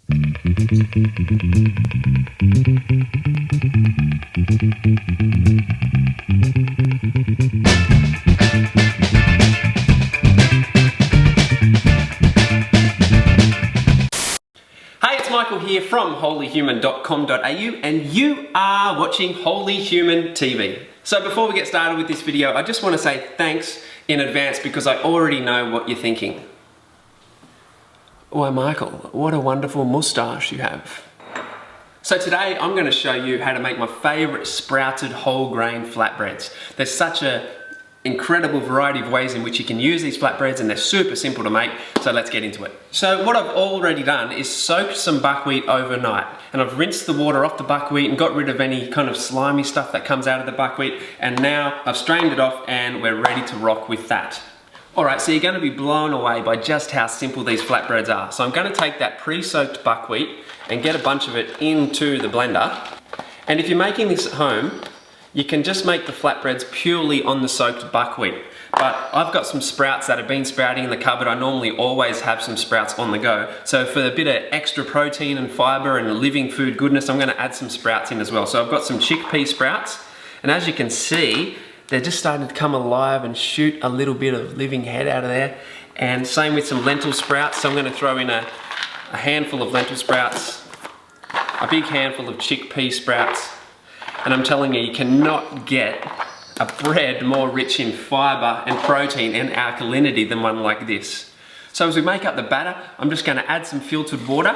Hey, it's Michael here from holyhuman.com.au and you are watching Holy Human TV. So before we get started with this video, I just want to say thanks in advance because I already know what you're thinking. Why, Michael, what a wonderful moustache you have. So today I'm going to show you how to make my favourite sprouted whole grain flatbreads. There's such an incredible variety of ways in which you can use these flatbreads and they're super simple to make, so let's get into it. So what I've already done is soaked some buckwheat overnight, and I've rinsed the water off the buckwheat and got rid of any kind of slimy stuff that comes out of the buckwheat, and now I've strained it off and we're ready to rock with that. Alright, so you're going to be blown away by just how simple these flatbreads are. So I'm going to take that pre-soaked buckwheat and get a bunch of it into the blender. And if you're making this at home, you can just make the flatbreads purely on the soaked buckwheat. But I've got some sprouts that have been sprouting in the cupboard. I normally always have some sprouts on the go. So for a bit of extra protein and fibre and living food goodness, I'm going to add some sprouts in as well. So I've got some chickpea sprouts, and as you can see, they're just starting to come alive and shoot a little bit of living head out of there. And same with some lentil sprouts. So I'm going to throw in a handful of lentil sprouts, a big handful of chickpea sprouts, and I'm telling you, you cannot get a bread more rich in fibre and protein and alkalinity than one like this. So as we make up the batter, I'm just going to add some filtered water,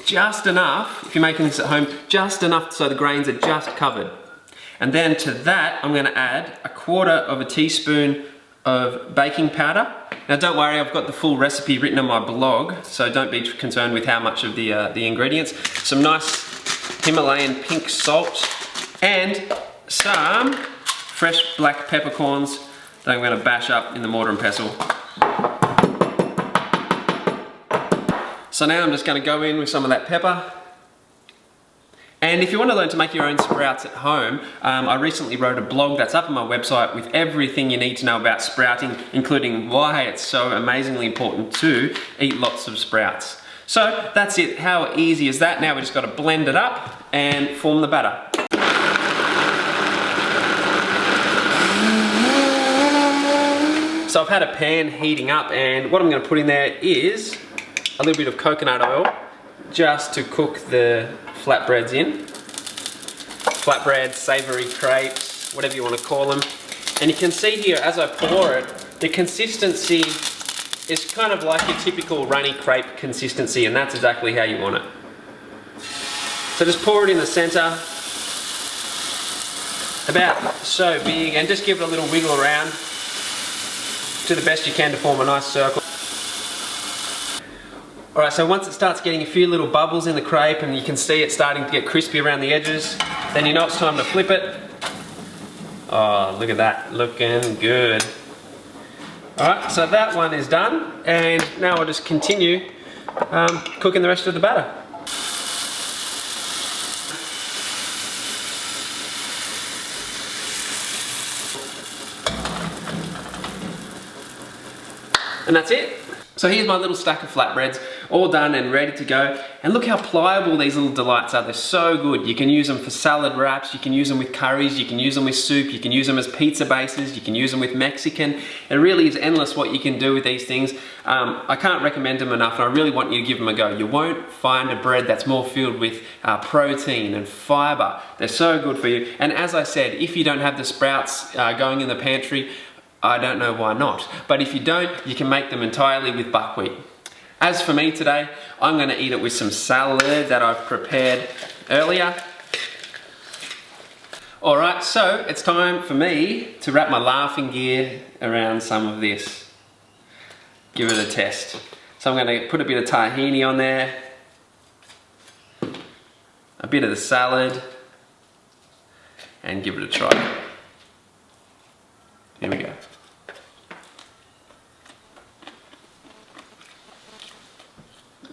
just enough, if you're making this at home, just enough so the grains are just covered. And then to that, I'm going to add 1/4 teaspoon of baking powder. Now don't worry, I've got the full recipe written on my blog, so don't be concerned with how much of the ingredients. Some nice Himalayan pink salt and some fresh black peppercorns that I'm going to bash up in the mortar and pestle. So now I'm just going to go in with some of that pepper. And if you want to learn to make your own sprouts at home, I recently wrote a blog that's up on my website with everything you need to know about sprouting, including why it's so amazingly important to eat lots of sprouts. So that's it. How easy is that? Now we just got to blend it up and form the batter. So I've had a pan heating up, and what I'm going to put in there is a little bit of coconut oil just to cook the flatbreads in. Flatbreads, savoury crepes, whatever you want to call them. And you can see here as I pour it, the consistency is kind of like your typical runny crepe consistency, and that's exactly how you want it. So just pour it in the centre, about so big, and just give it a little wiggle around to the best you can to form a nice circle. Alright, so once it starts getting a few little bubbles in the crepe and you can see it starting to get crispy around the edges, then you know it's time to flip it. Oh, look at that, looking good. Alright, so that one is done, and now I'll just continue cooking the rest of the batter. And that's it. So here's my little stack of flatbreads, all done and ready to go. And look how pliable these little delights are. They're so good. You can use them for salad wraps, you can use them with curries, you can use them with soup, you can use them as pizza bases, you can use them with Mexican. It really is endless what you can do with these things. I can't recommend them enough, and I really want you to give them a go. You won't find a bread that's more filled with protein and fibre. They're so good for you. And as I said, if you don't have the sprouts going in the pantry, I don't know why not. But if you don't, you can make them entirely with buckwheat. As for me today, I'm going to eat it with some salad that I've prepared earlier. Alright, so it's time for me to wrap my laughing gear around some of this. Give it a test. So I'm going to put a bit of tahini on there, a bit of the salad, and give it a try. Here we go.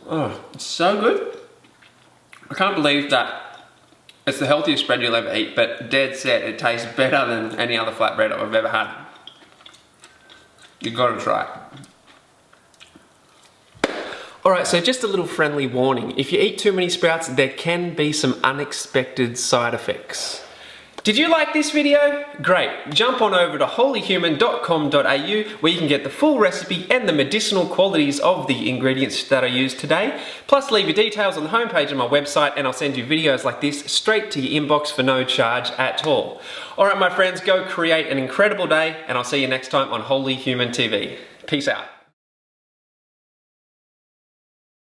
Oh, it's so good. I can't believe that it's the healthiest bread you'll ever eat, but dead set, it tastes better than any other flatbread I've ever had. You've got to try it. Alright, so just a little friendly warning. If you eat too many sprouts, there can be some unexpected side effects. Did you like this video? Great. Jump on over to holyhuman.com.au where you can get the full recipe and the medicinal qualities of the ingredients that I used today. Plus leave your details on the homepage of my website and I'll send you videos like this straight to your inbox for no charge at all. Alright my friends, go create an incredible day and I'll see you next time on Holy Human TV. Peace out.